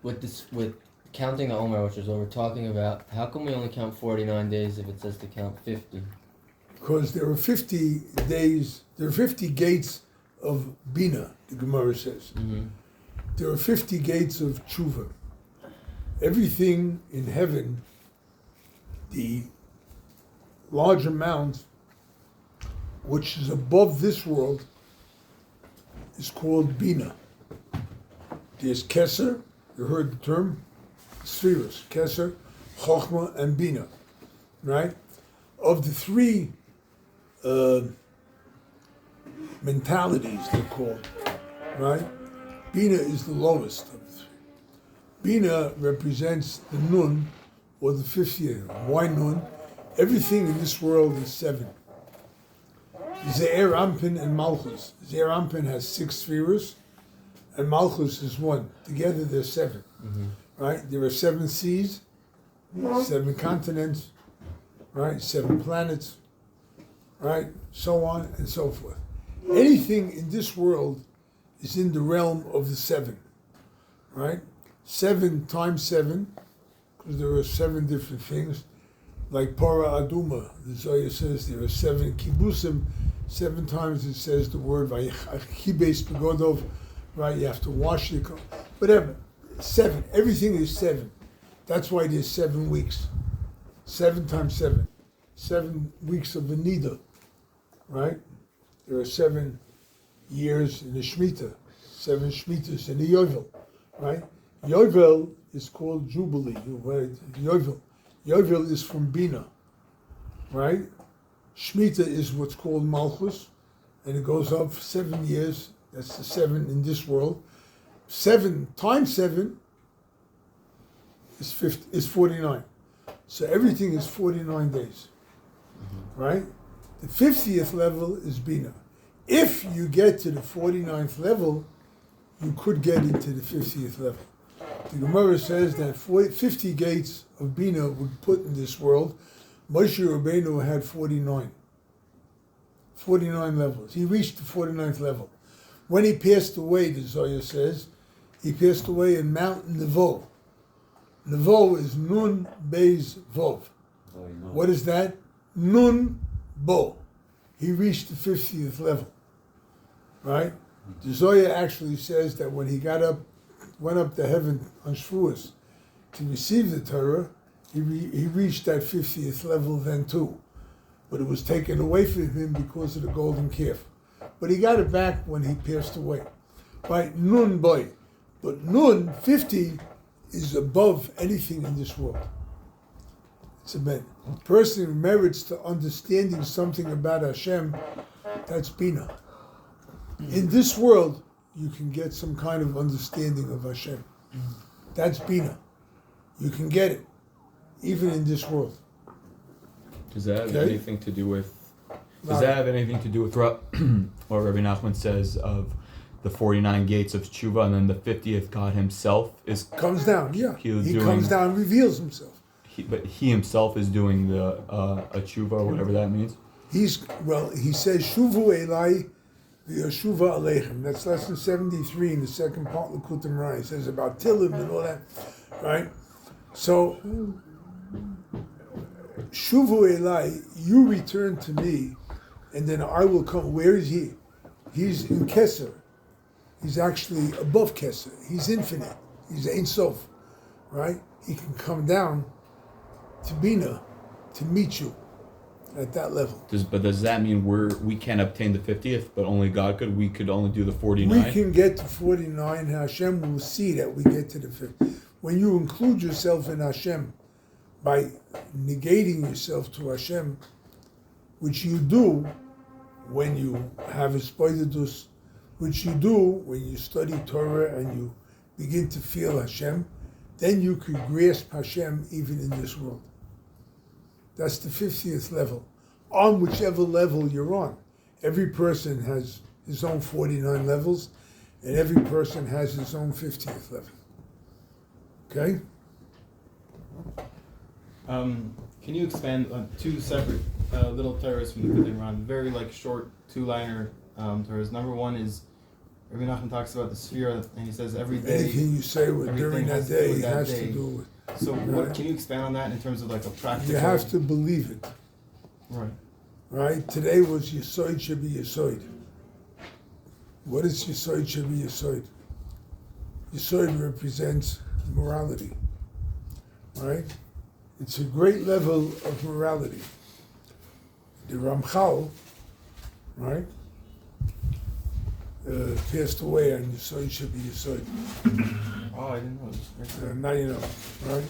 Speaker 3: with counting the Omer, which is what we're talking about, how come we only count 49 days if it says to count 50?
Speaker 2: Because there are 50 days, there are 50 gates of Bina, the Gemara says.
Speaker 3: Mm-hmm.
Speaker 2: There are 50 gates of Tshuva. Everything in heaven, the large amount, which is above this world, is called Bina. There's Keser, you heard the term, spheres, Keser, Chochmah, and Bina, right? Of the three mentalities, they're called, right? Bina is the lowest of the three. Bina represents the Nun, or the 50th. Why Nun? Everything in this world is 7. Ze'er Ampin and Malchus. Ze'er Ampin has 6 spheres, and Malchus is 1. Together they're 7.
Speaker 3: Mm-hmm.
Speaker 2: Right? There are 7 seas, 7 continents, right? 7 planets, right? So on and so forth. Anything in this world is in the realm of the 7, right? 7 times 7, because there are 7 different things, like Para Aduma. The Zohar says there are 7 kibbusim. 7 times it says the word Vaychibes Begodov, right? You have to wash your clothes. Whatever. 7. Everything is 7. That's why there's 7 weeks. 7 times 7. 7 weeks of the Nida, right? There are 7 years in the Shemitah. 7 Shemitas in the Yovel, right? Yovel is called Jubilee. Yovel. Yovel is from Bina, right? Shemitah is what's called Malchus, and it goes up for 7 years. That's the 7 in this world. 7 times 7 is 49. So everything is 49 days, right? The 50th level is Bina. If you get to the 49th level, you could get into the 50th level. The Gemara says that 50 gates of Bina would put in this world. Moshe Rabbeinu had 49. 49 levels. He reached the 49th level. When he passed away, the Zohar says, he passed away in Mount Nevo. Nevo is Nun Beis Vov. What is that? Nun Bo. He reached the 50th level. Right? The Zohar actually says that when he went up to heaven on Shavuos to receive the Torah, he reached that 50th level then too. But it was taken away from him because of the golden calf. But he got it back when he passed away. Right? Nun boy. But Nun, 50, is above anything in this world. It's a man. A person who merits to understanding something about Hashem, that's Bina. In this world, you can get some kind of understanding of Hashem. That's Bina. You can get it, even in this world.
Speaker 5: Does that have anything to do with? Does that have anything to do with what Rabbi Nachman says of the 49 gates of Tshuva, and then the 50th God Himself is
Speaker 2: comes down? Yeah, he comes down, and reveals Himself.
Speaker 5: But He Himself is doing the a Tshuva, or whatever that means.
Speaker 2: He says Shuvu Elai v'Yashuva Aleichem. That's lesson 73 in the second part of Kutim Rai. It says about Tilim and all that, right? So. Shuvu Elai, you return to me, and then I will come. Where is he? He's in Keser. He's actually above Keser. He's infinite. He's Ein Sof, right? He can come down to Bina to meet you at that level.
Speaker 5: Does that mean we can't obtain the 50th, but only God could? We could only do the 49?
Speaker 2: We can get to 49. Hashem will see that we get to the 50th. When you include yourself in Hashem, by negating yourself to Hashem, which you do when you have Espoidus, which you do when you study Torah and you begin to feel Hashem, then you could grasp Hashem even in this world. That's the 50th level. On whichever level you're on. Every person has his own 49 levels, and every person has his own 50th level. Okay?
Speaker 6: Can you expand on two separate little Torahs from the Good Ran? Very like short two-liner Torahs. Number one is Rabbi Nachman talks about the sphere, and he says every day.
Speaker 2: Anything you say during that day has to do with.
Speaker 6: So, what can you expand on that in terms of like a practical?
Speaker 2: You have to believe it.
Speaker 6: Right.
Speaker 2: Right? Today was Yesod should be Yesod. What is Yesod should be Yesod? Yesod represents morality. Right? It's a great level of morality. The Ramchal, right, passed away on Yesod should be Yesod.
Speaker 6: Oh, I didn't know.
Speaker 2: Now you know, right?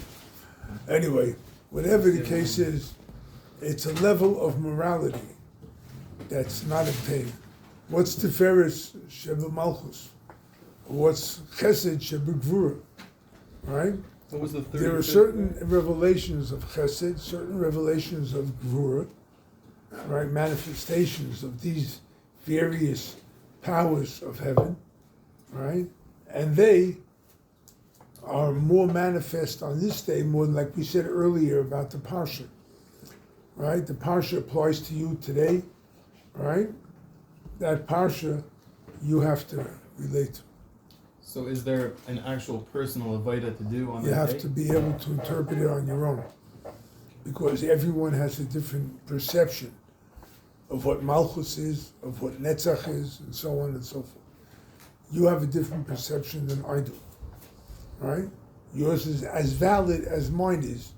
Speaker 2: Anyway, whatever the case is, it's a level of morality that's not obtained. What's Tiferes Sheba Malchus? What's Chesed Sheba Gvura? Right?
Speaker 6: What was the third?
Speaker 2: There are certain revelations of Chesed, certain revelations of Gvura, right? Manifestations of these various powers of heaven, right? And they are more manifest on this day, more like we said earlier about the Parsha, right? The Parsha applies to you today, right? That Parsha you have to relate to.
Speaker 6: So is there an actual personal avodah to do on
Speaker 2: You
Speaker 6: that
Speaker 2: have
Speaker 6: day?
Speaker 2: to be able to interpret it on your own, because everyone has a different perception of what Malchus is, of what Netzach is, and so on and so forth. You have a different perception than I do, right? Yours is as valid as mine is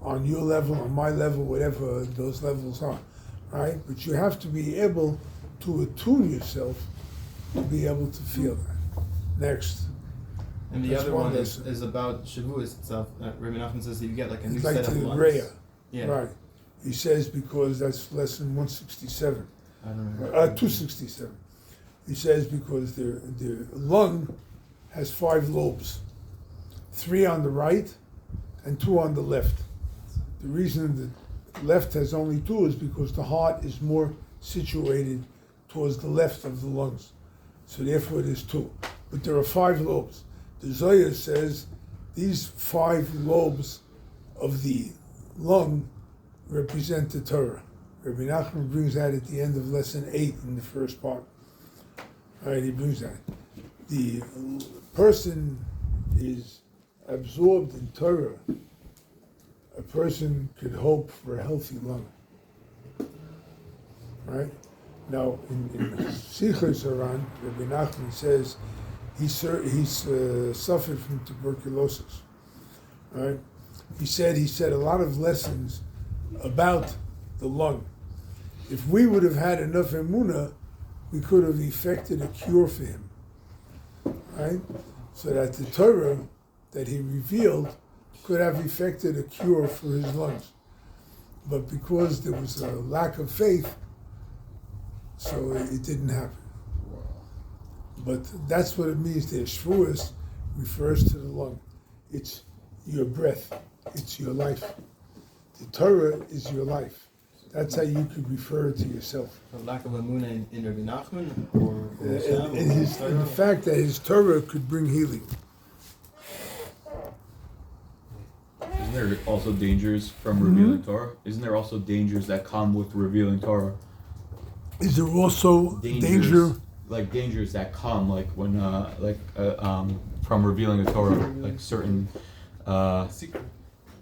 Speaker 2: on your level, on my level, whatever those levels are, right? But you have to be able to attune yourself to be able to feel that. Next.
Speaker 6: And the
Speaker 2: That's
Speaker 6: other
Speaker 2: one
Speaker 6: one is
Speaker 2: lesson.
Speaker 6: about Shavuos itself. Rabbi Nachman says that you get like a new
Speaker 2: It's like
Speaker 6: set of
Speaker 2: the
Speaker 6: lumps.
Speaker 2: Rhea,
Speaker 6: Yeah.
Speaker 2: right? He says because that's lesson 167.
Speaker 6: I don't know.
Speaker 2: 267. He says because the lung has 5 lobes, 3 on the right and 2 on the left. The reason the left has only 2 is because the heart is more situated towards the left of the lungs. So therefore there's 2. But there are 5 lobes. The Zohar says these 5 lobes of the lung represent the Torah. Rabbi Nachman brings that at the end of lesson 8 in the first part. All right, he brings that. The person is absorbed in Torah. A person could hope for a healthy lung. Right? Now, in Sichos Haran, Rabbi Nachman says he suffered from tuberculosis. Right? He said a lot of lessons about the lung. If we would have had enough emunah, we could have effected a cure for him, right? So that the Torah that he revealed could have effected a cure for his lungs. But because there was a lack of faith, so it didn't happen. But that's what it means there. Shavuos refers to the lung. It's your breath. It's your life. The Torah is your life. That's how you could refer to yourself.
Speaker 6: The lack of emunah in Rabbi Nachman, or
Speaker 2: In the fact that his Torah could bring healing.
Speaker 5: Isn't there also dangers from revealing Torah? Isn't there also dangers that come with revealing Torah?
Speaker 2: Is there also danger?
Speaker 5: Like dangers that come, like when, from revealing the Torah, like certain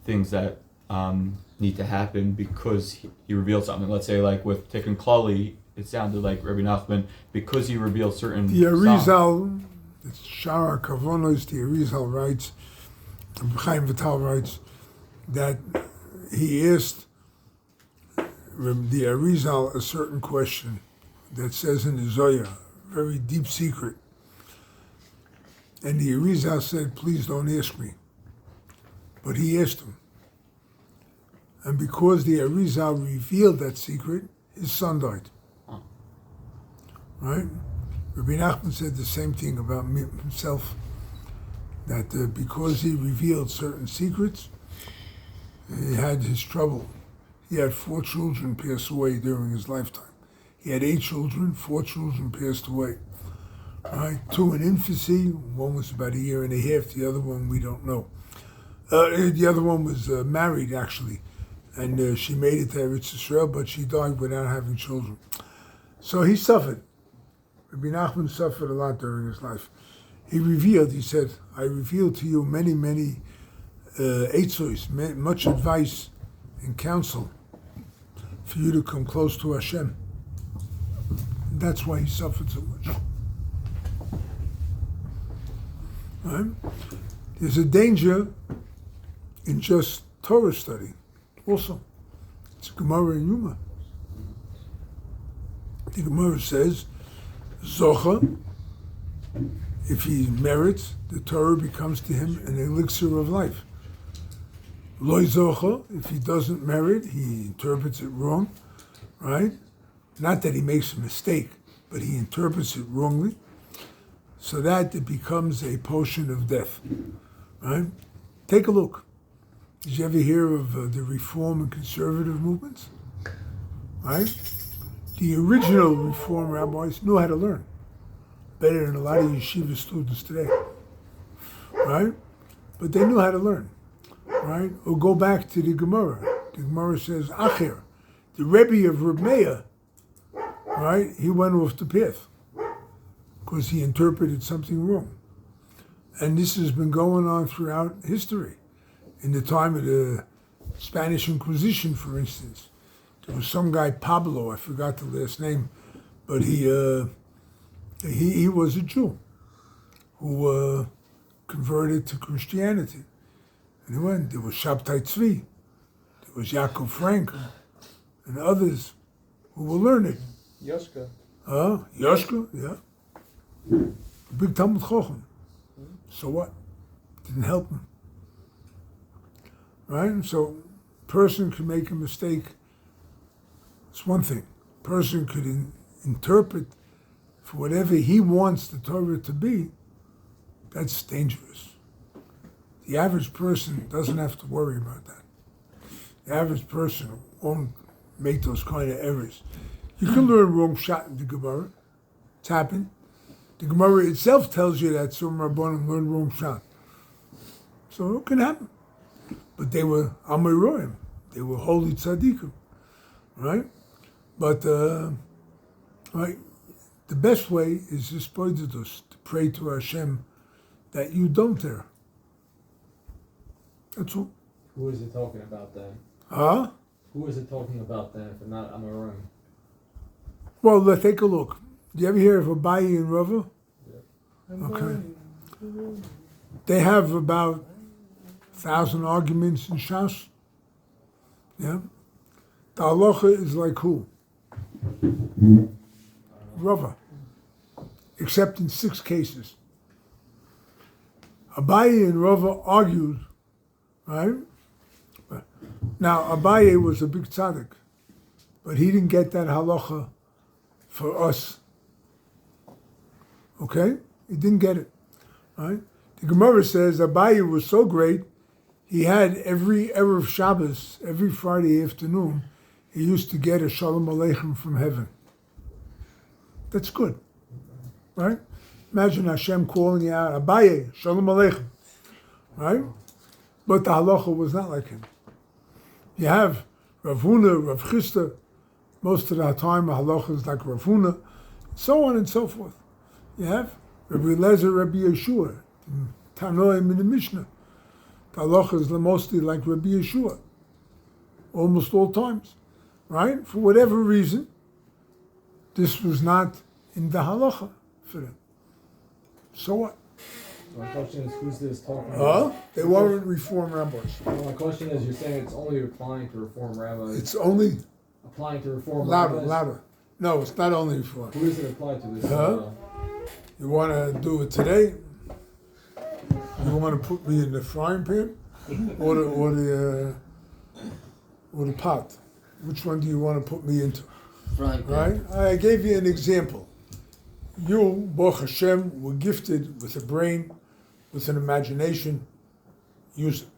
Speaker 5: things that need to happen because he revealed something. Let's say, like with Tikkun Klali, it sounded like Rabbi Nachman, because he revealed certain.
Speaker 2: The Arizal, it's Shara Kavonos, the Arizal writes, Chaim Vital writes, that he asked the Arizal a certain question that says in the Zohar, very deep secret. And the Arizal said, please don't ask me. But he asked him. And because the Arizal revealed that secret, his son died.
Speaker 5: Oh.
Speaker 2: Right? Rabbi Nachman said the same thing about himself, that because he revealed certain secrets, he had his trouble. He had 4 children pass away during his lifetime. He had 8 children, 4 children passed away. Right? 2 in infancy, one was about 1.5 years, the other one we don't know. The other one was married, actually, and she made it to Eretz Yisrael, but she died without having children. So he suffered. Rabbi Nachman suffered a lot during his life. He said, I revealed to you many, many eitzos, much advice and counsel for you to come close to Hashem. And that's why he suffered so much. Right? There's a danger in just Torah study also. It's Gemara and Yuma. The Gemara says, Zocha, if he merits, the Torah becomes to him an elixir of life. Loi Zocha, if he doesn't merit, he interprets it wrong, right? Not that he makes a mistake, but he interprets it wrongly, so that it becomes a potion of death, right? Take a look. Did you ever hear of the Reform and Conservative movements? Right? The original Reform rabbis knew how to learn better than a lot of yeshiva students today, right? But they knew how to learn, right? Or go back to the Gemara. The Gemara says, Acher, the Rebbe of Reb Meir, right? He went off the path because he interpreted something wrong. And this has been going on throughout history. In the time of the Spanish Inquisition, for instance, there was some guy, Pablo, I forgot the last name, but he was a Jew who converted to Christianity. And he went, there was Shabtai Tzvi, there was Yaakov Frank, and others who were learned.
Speaker 1: Yoshka.
Speaker 2: Yoshka, yeah. Big Talmud Chochem. So what? Didn't help him. Right? So, person could make a mistake. It's one thing. Person could interpret for whatever he wants the Torah to be. That's dangerous. The average person doesn't have to worry about that. The average person won't make those kind of errors. You can learn wrong shot in the Gemara. It's happened. The Gemara itself tells you that some Rabbanim learned wrong shot. So it can happen. But they were Amiroim. They were holy tzaddikim, right? But right, the best way is just to pray to Hashem that you don't err. That's all.
Speaker 7: Who is it talking about then?
Speaker 2: Huh?
Speaker 7: Who is it talking about then if not Amorim?
Speaker 2: Well, let's take a look. Do you ever hear of Abaye and Rava?
Speaker 7: Yeah.
Speaker 2: Okay. They have about 1,000 arguments in Shas. Yeah. The halacha is like who? Rava. Except in 6 cases. Abaye and Rava argued, right? Now, Abaye was a big tzaddik, but he didn't get that halacha for us. Okay? He didn't get it, right? The Gemara says Abaye was so great, he had every Erev Shabbos, every Friday afternoon, he used to get a Shalom Aleichem from heaven. That's good, right? Imagine Hashem calling you out, Abaye, Shalom Aleichem, right? But the halacha was not like him. You have Rav Huna, Rav Chisda, most of the time the halacha is like Rav Huna, so on and so forth. You have Rabbi Eliezer, Rabbi Yeshua, Tanoim in the Mishnah. The halacha is mostly like Rabbi Yeshua, almost all times, right? For whatever reason, this was not in the halacha for them. So what?
Speaker 7: My question is, who's this talking about?
Speaker 2: They weren't Reform rabbis.
Speaker 7: Well, my question is, you're saying it's only applying to Reform rabbis.
Speaker 2: It's only
Speaker 7: applying to Reform
Speaker 2: louder,
Speaker 7: rabbis?
Speaker 2: louder. No, it's not only Reform.
Speaker 7: Who does it apply to this?
Speaker 2: You want to do it today? You want to put me in the frying pan, or the pot? Which one do you want to put me into?
Speaker 3: Frying pan.
Speaker 2: Right? I gave you an example. You, Baruch Hashem, were gifted with a brain, with an imagination. Use it.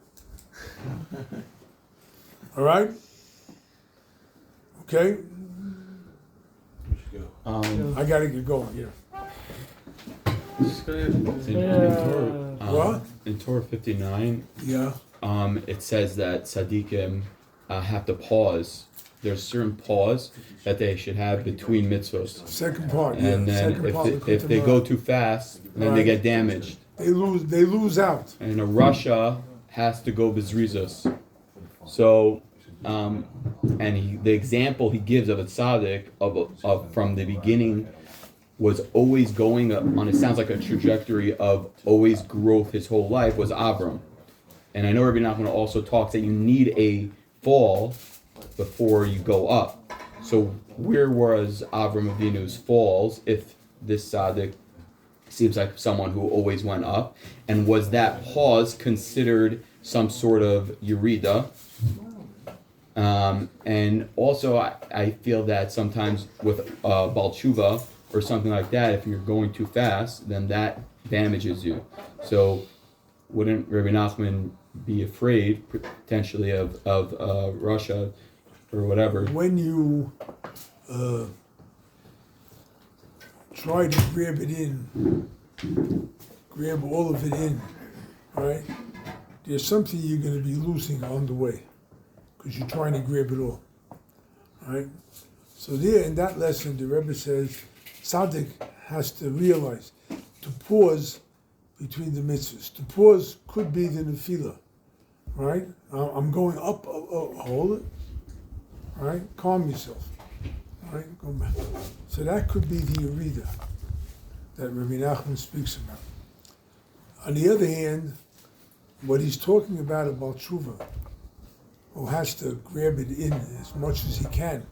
Speaker 2: All right? Okay? I got to get going here.
Speaker 5: In Torah,
Speaker 2: What?
Speaker 5: in Torah 59,
Speaker 2: Yeah.
Speaker 5: it says that tzaddikim have to pause. There's a certain pause that they should have between mitzvos.
Speaker 2: Second part,
Speaker 5: And then
Speaker 2: second part,
Speaker 5: if they go too fast, then they get damaged.
Speaker 2: They lose out.
Speaker 5: And a Russia has to go bezrizos. So, the example he gives of a tzaddik of from the beginning was always going on. It sounds like a trajectory of always growth his whole life was Avram. And I know Rabbi Nachman also talks that you need a fall before you go up. So where was Avram Avinu's falls if this tzaddik seems like someone who always went up? And was that pause considered some sort of yerida? And also I feel that sometimes with Baal Tshuva or something like that, if you're going too fast, then that damages you. So wouldn't Rabbi Nachman be afraid potentially of Russia or whatever?
Speaker 2: When you try to grab it in, grab all of it in, right? There's something you're going to be losing on the way because you're trying to grab it all, right? So there in that lesson, the Rebbe says, tzaddik has to realize to pause between the mitzvahs. To pause could be the nefila, right? I'm going up, hold it, right? Calm yourself, right? Go back. So that could be the yerida that Rabbi Nachman speaks about. On the other hand, what he's talking about tshuva, who has to grab it in as much as he can.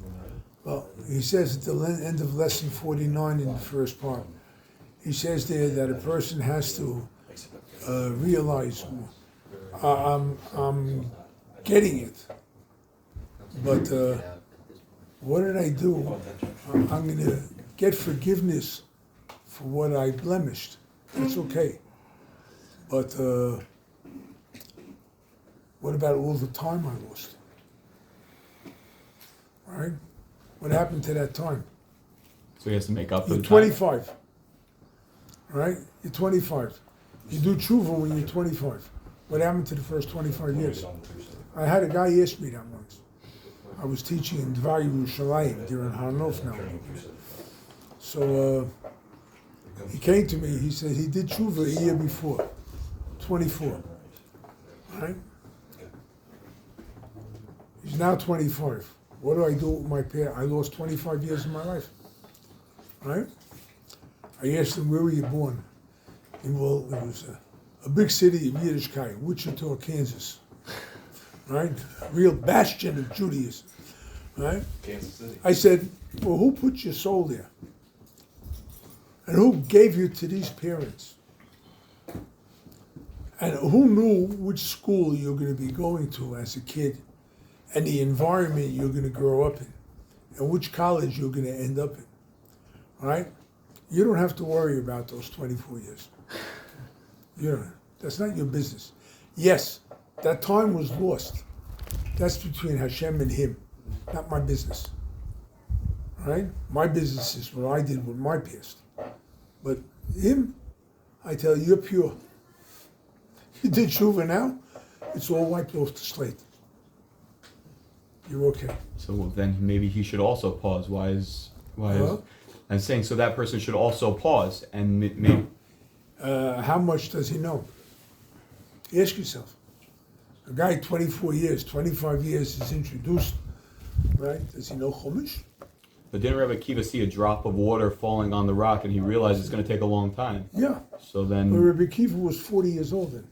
Speaker 2: Well, he says at the end of lesson 49 in the first part, he says there that a person has to realize, I'm getting it, but what did I do? I'm going to get forgiveness for what I blemished. That's okay. But what about all the time I lost? Right? What happened to that time?
Speaker 5: So he has to make up for
Speaker 2: You're
Speaker 5: the
Speaker 2: 25. Right? You're 25. You do tshuva when you're 25. What happened to the first 25 years? I had a guy ask me that once. I was teaching in Dvar Yerushalayim during Hanof now. So he came to me, he said he did tshuva a year before, 24. Right? He's now 25. What do I do with my parents? I lost 25 years of my life. Right? I asked him, where were you born? Well, it was a big city of Yiddishkeit, Wichita, Kansas. Right? A real bastion of Judaism. Right?
Speaker 8: Kansas City.
Speaker 2: I said, well, who put your soul there? And who gave you to these parents? And who knew which school you're going to be going to as a kid and the environment you're going to grow up in and which college you're going to end up in? Right? You don't have to worry about those 24 years. You don't. That's not your business. Yes, that time was lost. That's between Hashem and him, not my business. Right? My business is what I did with my past. But him, I tell you, you're pure. You did tshuva now, it's all wiped off the slate. You're okay.
Speaker 5: So then maybe he should also pause. Why is I'm saying so that person should also pause and maybe.
Speaker 2: How much does he know? Ask yourself. A guy 24 years, 25 years is introduced, right? Does he know Chumash?
Speaker 5: But didn't Rabbi Akiva see a drop of water falling on the rock and he realized it's going to take a long time?
Speaker 2: Yeah.
Speaker 5: So then.
Speaker 2: But Rabbi Akiva was 40 years old then.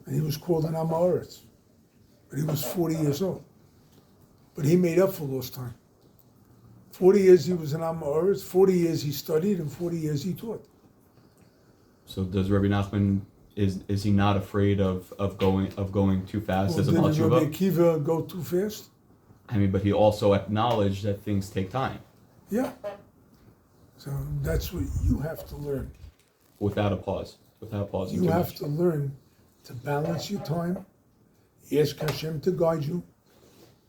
Speaker 2: And he was called an Am Haaretz. But he was 40 years old. But he made up for lost time. 40 years he was an Am Haaretz, 40 years he studied, and 40 years he taught.
Speaker 5: So does Rabbi Nachman, is he not afraid of going too fast as a Baal
Speaker 2: Did Rabbi
Speaker 5: Tshuva?
Speaker 2: Akiva go too fast?
Speaker 5: I mean, but he also acknowledged that things take time.
Speaker 2: Yeah. So that's what you have to learn.
Speaker 5: Without a pause. Without pausing
Speaker 2: You
Speaker 5: too
Speaker 2: have
Speaker 5: much.
Speaker 2: to learn to balance your time, ask Hashem to guide you,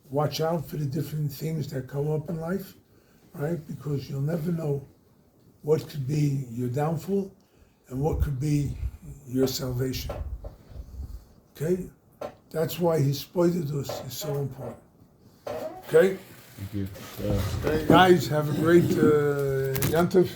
Speaker 2: watch out for the different things that come up in life, right? Because you'll never know what could be your downfall and what could be your salvation. Okay? That's why his spoilus is so important. Okay?
Speaker 5: Thank you.
Speaker 2: Okay, guys, have a great Yantiv.